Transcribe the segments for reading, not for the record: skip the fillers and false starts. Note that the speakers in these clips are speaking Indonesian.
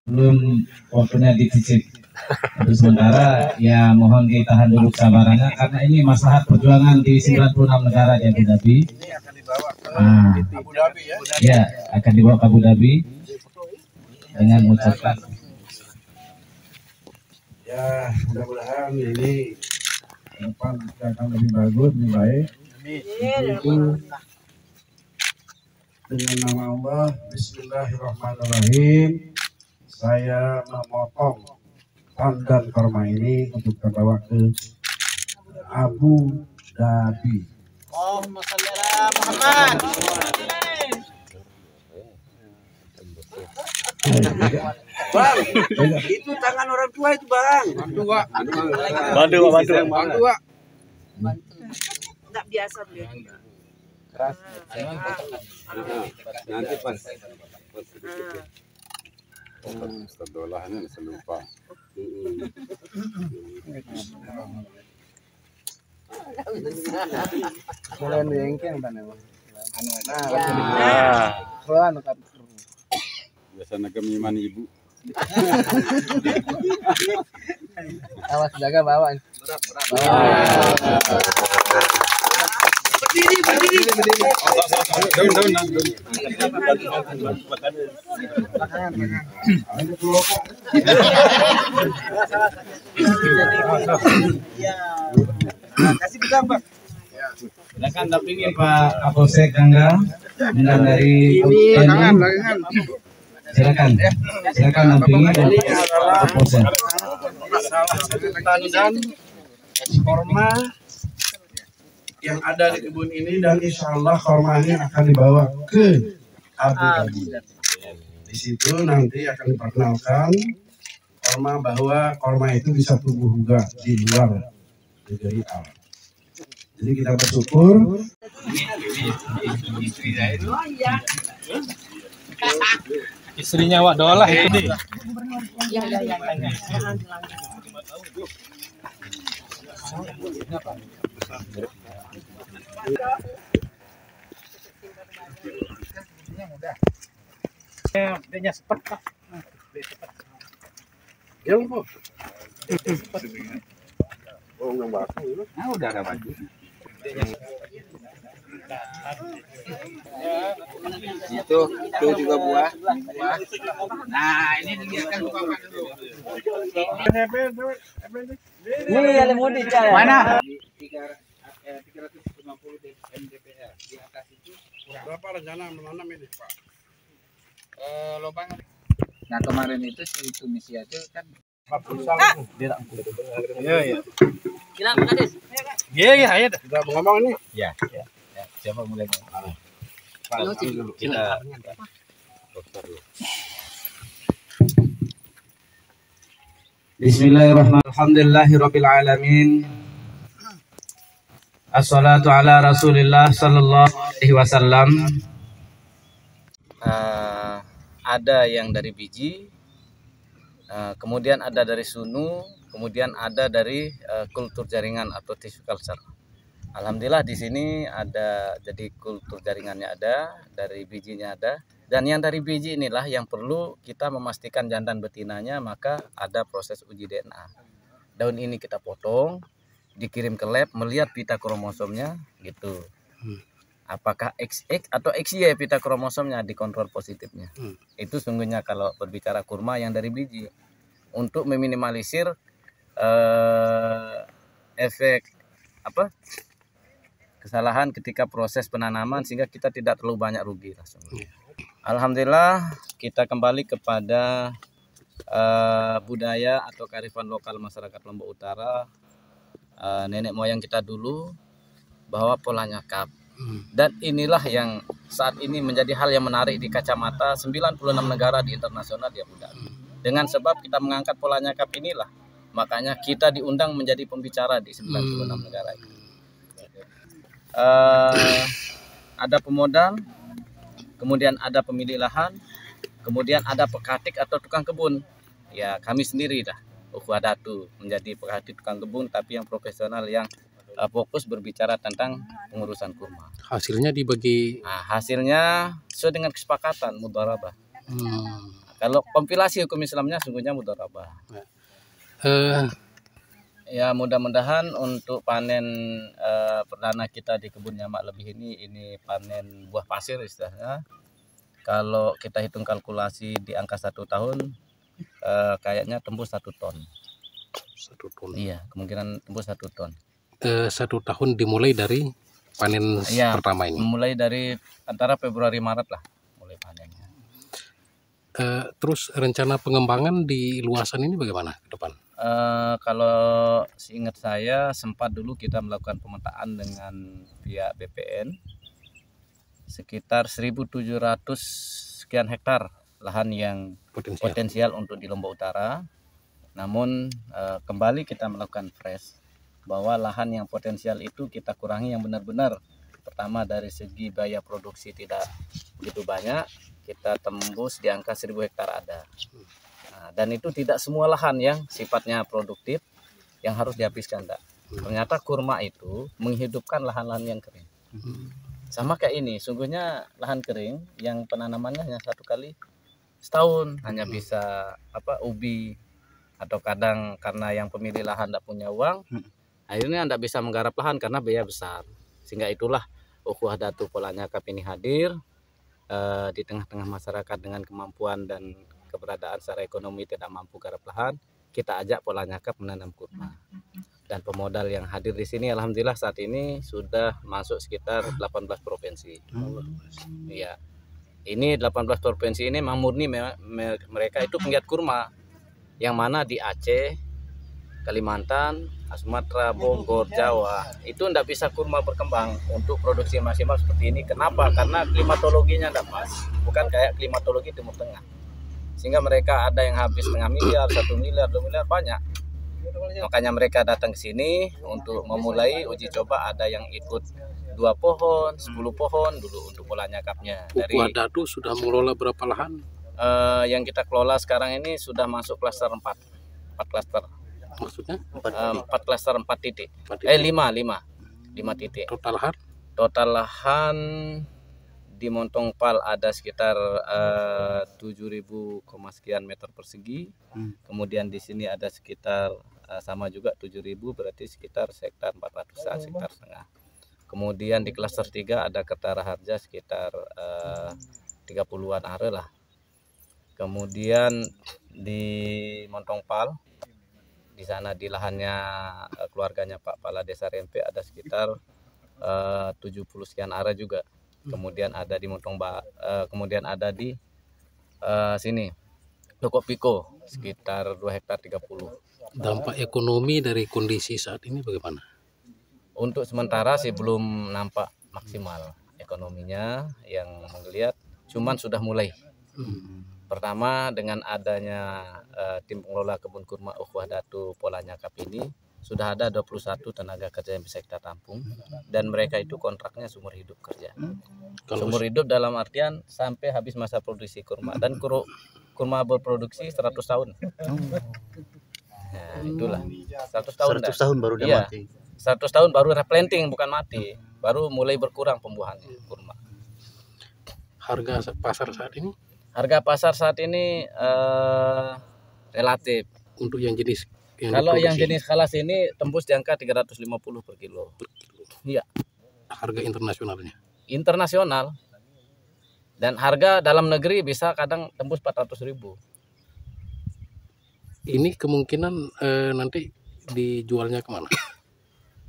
Belum waktunya dicicip untuk sementara, ya mohon ditahan dulu kesabarannya karena ini masalah perjuangan di 96 negara di Abu Dhabi. Ya, akan dibawa ke Abu Dhabi dengan mengucapkan ya mudah-mudahan ini depan akan lebih bagus, lebih baik. Itu dengan nama Allah, Bismillahirrahmanirrahim, saya memotong tandan korma ini untuk terbawa ke Abu Dhabi. Allahumma shalli ala Muhammad. Bang, itu tangan orang tua itu bang. Bantu. Enggak biasa beliau. Keras. Nanti pas. Sedolahnya selupa. Mulai diengkeng kan emang. Biasa kemiman ibu. Awas jaga bawaan. Berdiri. Daun. Kasih pegang, Pak. silakan dampingi Pak Kapolsek Gangga dengan dari silakan dampingi Pak Kapolsek. Salah satu tandan korma yang ada di kebun ini, dan insya Allah kormanya akan dibawa ke Abu Dhabi. Di situ nanti akan diperkenalkan korma, bahwa korma itu bisa tumbuh juga di luar negeri alam. Jadi kita bersyukur. Istrinya Wak Dolah itu nih. Dia sepet Pak. Ya Bu. Oh, nggak bagus. Nah, udah ada baju. Itu juga buah. Nah, ini dia kan buka dulu. Ini yang mau dicari. Mana? 350 mdpl di atas itu Berapa rencana menanam ini, Pak? lubang. Nah, kemarin itu si Tunisia itu kan Iya. Bilang Kades. Iya, ayo dah. Kita mau ngomong ini? Ya. Siapa mulai? Pak, dulu. Kita Bismillahirrahmanirrahim. Alhamdulillahirrabbilalamin. Assalatu ala Rasulillah sallallahu alaihi wasallam. ada yang dari biji, kemudian ada dari sunu, kemudian ada dari kultur jaringan atau tissue culture. Alhamdulillah di sini ada, jadi kultur jaringannya ada, dari bijinya ada, dan yang dari biji inilah yang perlu kita memastikan jantan betinanya, maka ada proses uji DNA. Daun ini kita potong, dikirim ke lab, melihat pita kromosomnya gitu. Apakah XX atau XY pita kromosomnya, dikontrol positifnya. Itu sungguhnya kalau berbicara kurma yang dari biji, untuk meminimalisir efek kesalahan ketika proses penanaman, sehingga kita tidak terlalu banyak rugi langsung. Alhamdulillah kita kembali kepada budaya atau kearifan lokal masyarakat Lombok Utara. nenek moyang kita dulu bahwa pola nyakap. Dan inilah yang saat ini menjadi hal yang menarik di kacamata 96 negara di internasional di Abu Dhabi. Dengan sebab kita mengangkat pola nyakap inilah, makanya kita diundang menjadi pembicara di 96 negara itu. Ada pemodal, kemudian ada pemilik lahan, kemudian ada pekatik atau tukang kebun. Ya kami sendiri dah, Ukhuwah Datu menjadi pekatik tukang kebun, tapi yang profesional yang fokus berbicara tentang pengurusan kurma. Hasilnya dibagi. Nah, hasilnya sesuai dengan kesepakatan mudharabah. Kalau kompilasi hukum Islamnya sungguhnya mudharabah. Ya mudah-mudahan untuk panen perdana kita di kebun Nyamak Lebih ini panen buah pasir istilahnya. Kalau kita hitung kalkulasi di angka 1 tahun, kayaknya tembus 1 ton. 1 ton. Iya, kemungkinan tembus 1 ton. 1 tahun dimulai dari panen pertama ini. Mulai dari antara Februari Maret lah mulai panennya. Terus rencana pengembangan di luasan ini bagaimana ke depan? Kalau seingat saya sempat dulu kita melakukan pemetaan dengan pihak BPN sekitar 1.700 sekian hektar lahan yang potensial untuk di Lombok Utara. Namun kembali kita melakukan fresh bahwa lahan yang potensial itu kita kurangi yang benar-benar. Pertama dari segi biaya produksi tidak begitu banyak, kita tembus di angka 1.000 hektar ada. Nah, dan itu tidak semua lahan yang sifatnya produktif yang harus dihabiskan. Ternyata kurma itu menghidupkan lahan-lahan yang kering. Sama kayak ini, sungguhnya lahan kering yang penanamannya hanya 1 kali setahun, hanya bisa ubi, atau kadang karena yang pemilik lahan tidak punya uang, akhirnya tidak bisa menggarap lahan karena biaya besar. Sehingga itulah Ukhuwah Datu Pola Nyakap ini hadir di tengah-tengah masyarakat dengan kemampuan dan keberadaan secara ekonomi tidak mampu garap lahan. Kita ajak pola nyakap menanam kurma. Dan pemodal yang hadir di sini alhamdulillah saat ini sudah masuk sekitar 18 provinsi. Iya. Ini 18 provinsi ini memang murni mereka itu penggiat kurma. Yang mana di Aceh, Kalimantan, Sumatera, Bogor, Jawa itu tidak bisa kurma berkembang untuk produksi maksimal seperti ini. Kenapa? Karena klimatologinya tidak pas, bukan kayak klimatologi Timur Tengah. Sehingga mereka ada yang habis setengah miliar, 1 miliar, 2 miliar, banyak. Makanya mereka datang ke sini untuk memulai uji coba. Ada yang ikut 2 pohon, 10 pohon dulu untuk pola nyakapnya. Ukhuwah Datu sudah mengelola berapa lahan? Yang kita kelola sekarang ini sudah masuk klaster 4 klaster. Maksudnya? 4 klaster 4 titik. 5 titik. Total lahan di Montong Pal ada sekitar 7.000 sekian meter persegi. Kemudian di sini ada sekitar sama juga 7.000, berarti sekitar sekitar 400-an, sekitar setengah. Kemudian di klaster 3 ada Kertara Harja sekitar 30-an are lah. Kemudian di Montong Pal, di sana di lahannya keluarganya Pak Kepala Desa Rempe ada sekitar 70 sekian are juga. Kemudian ada di kemudian ada di sini Loko Piko sekitar 2 hektar 30. Dampak ekonomi dari kondisi saat ini bagaimana? Untuk sementara sih belum nampak maksimal ekonominya yang menggeliat, cuman sudah mulai. Pertama dengan adanya tim pengelola kebun kurma Ukhuwah Datu Pola Nyakap ini sudah ada 21 tenaga kerja yang bisa kita tampung, dan mereka itu kontraknya seumur hidup kerja. Seumur hidup dalam artian sampai habis masa produksi kurma, dan kurma berproduksi 100 tahun. Nah, itulah 100 tahun. 100 tahun baru dia mati. 100 tahun baru replanting, bukan mati. Baru mulai berkurang pembuahannya kurma. Harga pasar saat ini? Harga pasar saat ini relatif. Untuk yang jenis kalau yang jenis kalas ini tembus di angka 350 per kilo. Iya. Harga internasionalnya? Internasional. Dan harga dalam negeri bisa kadang tembus 400.000. Ini kemungkinan nanti dijualnya kemana?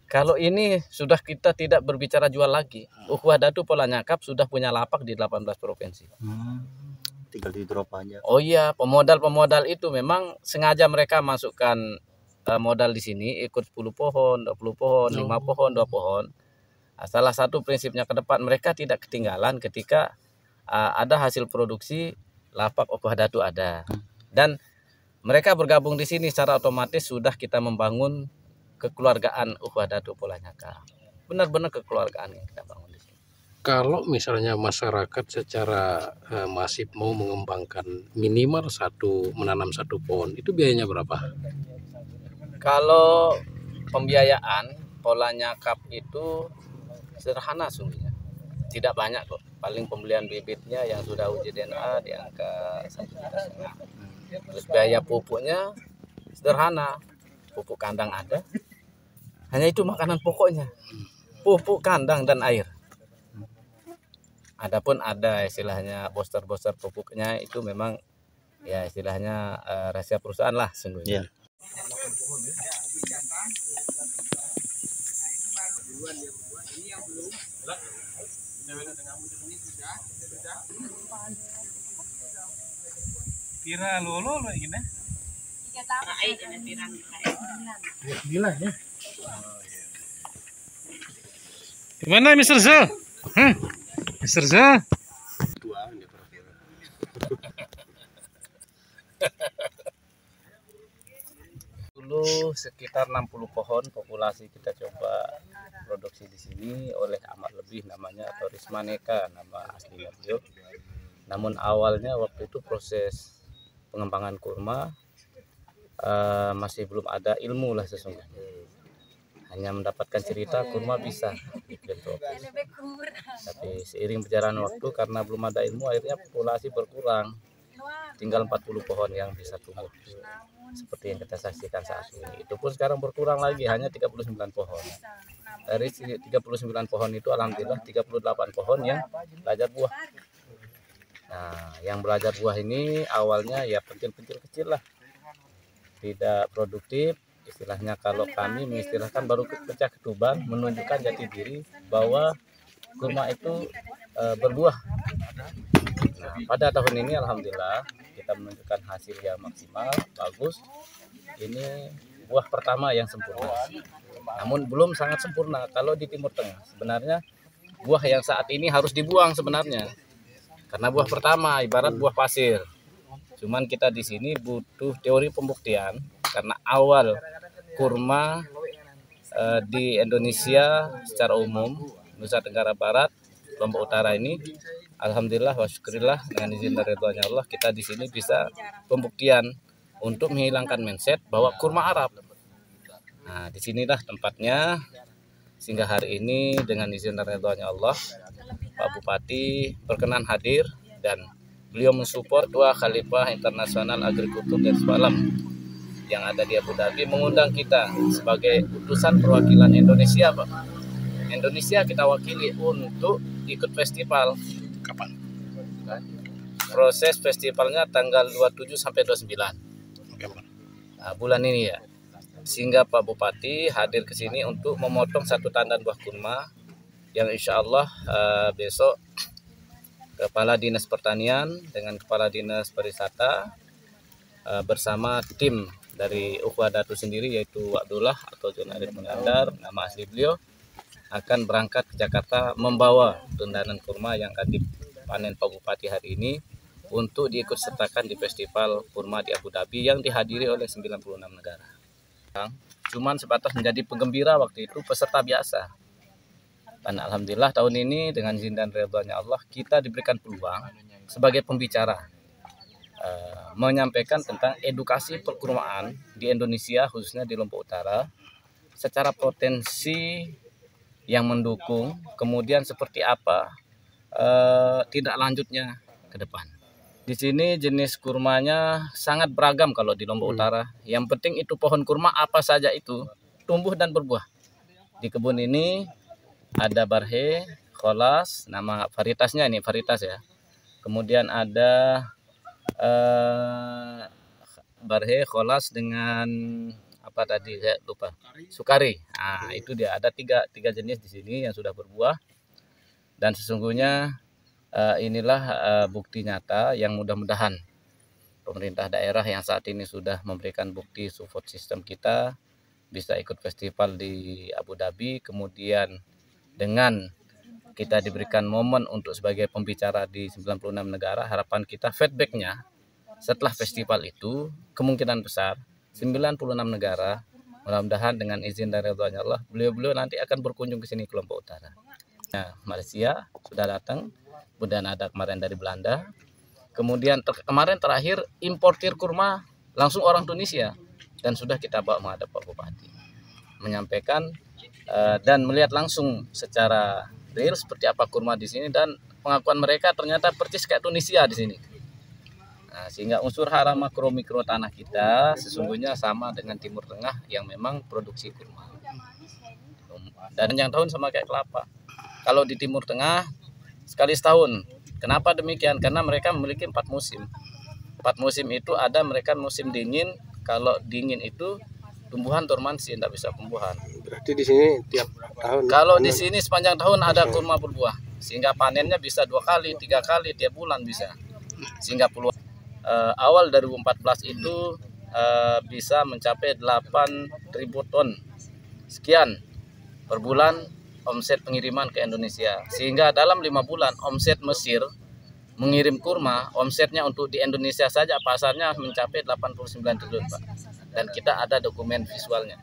Kalau ini sudah kita tidak berbicara jual lagi. Ukhuwah Datu Pola Nyakap sudah punya lapak di 18 provinsi. Tinggal di drop aja. Oh iya, pemodal itu memang sengaja mereka masukkan modal di sini ikut 10 pohon, 20 pohon, 5 pohon, 2 pohon. Salah satu prinsipnya ke depan mereka tidak ketinggalan ketika ada hasil produksi lapak Ukhuwah Datu ada. Dan mereka bergabung di sini secara otomatis sudah kita membangun kekeluargaan Ukhuwah Datu Polanyaka. Benar-benar kekeluargaan yang kita bangun di sini. Kalau misalnya masyarakat secara masif mau mengembangkan minimal menanam satu pohon, itu biayanya berapa? Kalau pembiayaan Polanyaka itu sederhana sungguhnya, tidak banyak kok. Paling pembelian bibitnya yang sudah uji DNA di angka 1,5 juta. Terus biaya pupuknya sederhana, pupuk kandang ada, hanya itu makanan pokoknya, pupuk kandang dan air. Adapun ada istilahnya booster pupuknya itu memang ya istilahnya rahasia perusahaan lah sungguhnya. Kira lolo gini. Gimana Mr. Zal? Mr. Zal? Dulu sekitar 60 pohon populasi kita coba produksi di sini oleh amat lebih namanya atau Rismaneka nama aslinya beliau. Namun awalnya waktu itu proses pengembangan kurma masih belum ada ilmu lah sesungguhnya. Hanya mendapatkan cerita kurma bisa tropis. Tapi seiring berjalan waktu karena belum ada ilmu akhirnya populasi berkurang. Tinggal 40 pohon yang bisa tumbuh. Seperti yang kita saksikan saat ini. Itu pun sekarang berkurang lagi hanya 39 pohon. Dari 39 pohon itu alhamdulillah 38 pohon yang belajar buah. Nah, yang belajar buah ini awalnya ya pentil-pentil kecil lah. Tidak produktif, istilahnya kalau kami mengistilahkan baru pecah ketuban, menunjukkan jati diri bahwa kurma itu berbuah. Nah, pada tahun ini alhamdulillah kita menunjukkan hasil yang maksimal, bagus. Ini buah pertama yang sempurna. Namun belum sangat sempurna kalau di Timur Tengah. Sebenarnya buah yang saat ini harus dibuang sebenarnya. Karena buah pertama ibarat buah pasir. Cuman kita di sini butuh teori pembuktian karena awal kurma di Indonesia secara umum, Nusa Tenggara Barat, Lombok Utara ini, alhamdulillah wa syukurillah dengan izin dari Ridhonya Allah kita di sini bisa pembuktian untuk menghilangkan mindset bahwa kurma Arab. Nah, disinilah tempatnya sehingga hari ini dengan izin dari Ridhonya Allah Pak Bupati berkenan hadir dan beliau mensupport dua Khalifah Internasional Agrikultur dan Semalam yang ada di Abu Dhabi mengundang kita sebagai utusan perwakilan Indonesia, Pak. Indonesia kita wakili untuk ikut festival. Kapan? Proses festivalnya tanggal 27 sampai 29. Nah, bulan ini ya. Sehingga Pak Bupati hadir ke sini untuk memotong satu tandan buah kurma yang insya Allah besok Kepala Dinas Pertanian dengan Kepala Dinas Pariwisata bersama tim dari Ukhuwah Datu sendiri yaitu Abdullah atau Junadid Mengandar, nama asli beliau, akan berangkat ke Jakarta membawa tundanan kurma yang akan dipanen Pak Bupati hari ini untuk diikut sertakan di festival kurma di Abu Dhabi yang dihadiri oleh 96 negara. Cuman sebatas menjadi penggembira waktu itu peserta biasa. Dan alhamdulillah tahun ini dengan izin dan ridhonya Allah kita diberikan peluang sebagai pembicara menyampaikan tentang edukasi perkurmaan di Indonesia khususnya di Lombok Utara secara potensi yang mendukung, kemudian seperti apa tindak lanjutnya ke depan. Di sini jenis kurmanya sangat beragam kalau di Lombok Utara. Yang penting itu pohon kurma apa saja itu tumbuh dan berbuah. Di kebun ini ada Barhe, Kholas, nama varietasnya ini varietas ya. Kemudian ada Barhe, Kholas dengan apa tadi saya lupa. Sukari. Nah, itu dia ada tiga jenis di sini yang sudah berbuah. Dan sesungguhnya inilah bukti nyata yang mudah-mudahan pemerintah daerah yang saat ini sudah memberikan bukti support system kita bisa ikut festival di Abu Dhabi, kemudian dengan kita diberikan momen untuk sebagai pembicara di 96 negara, harapan kita feedbacknya setelah festival itu kemungkinan besar 96 negara, mudah-mudahan dengan izin dari Allah, beliau-beliau nanti akan berkunjung ke sini ke Lombok Utara. Nah, Malaysia sudah datang, kemudian ada kemarin dari Belanda, kemudian kemarin terakhir importir kurma langsung orang Tunisia, dan sudah kita bawa menghadap Pak Bupati, menyampaikan dan melihat langsung secara real seperti apa kurma di sini, dan pengakuan mereka ternyata persis kayak Tunisia di sini. Nah, sehingga unsur hara makro mikro tanah kita sesungguhnya sama dengan Timur Tengah yang memang produksi kurma. Dan yang tahun sama kayak kelapa. Kalau di Timur Tengah sekali setahun. Kenapa demikian? Karena mereka memiliki 4 musim. 4 musim itu ada mereka musim dingin. Kalau dingin itu tumbuhan dormansi, tidak bisa tumbuhan. Berarti di sini tiap tahun. Kalau di sini sepanjang tahun ada kurma berbuah, sehingga panennya bisa 2 kali, 3 kali tiap bulan bisa. Sehingga puluhan awal 2014 itu bisa mencapai 8.000 ton sekian per bulan omset pengiriman ke Indonesia. Sehingga dalam 5 bulan omset Mesir mengirim kurma, omsetnya untuk di Indonesia saja pasarnya mencapai 89 triliun, Pak. Dan kita ada dokumen visualnya.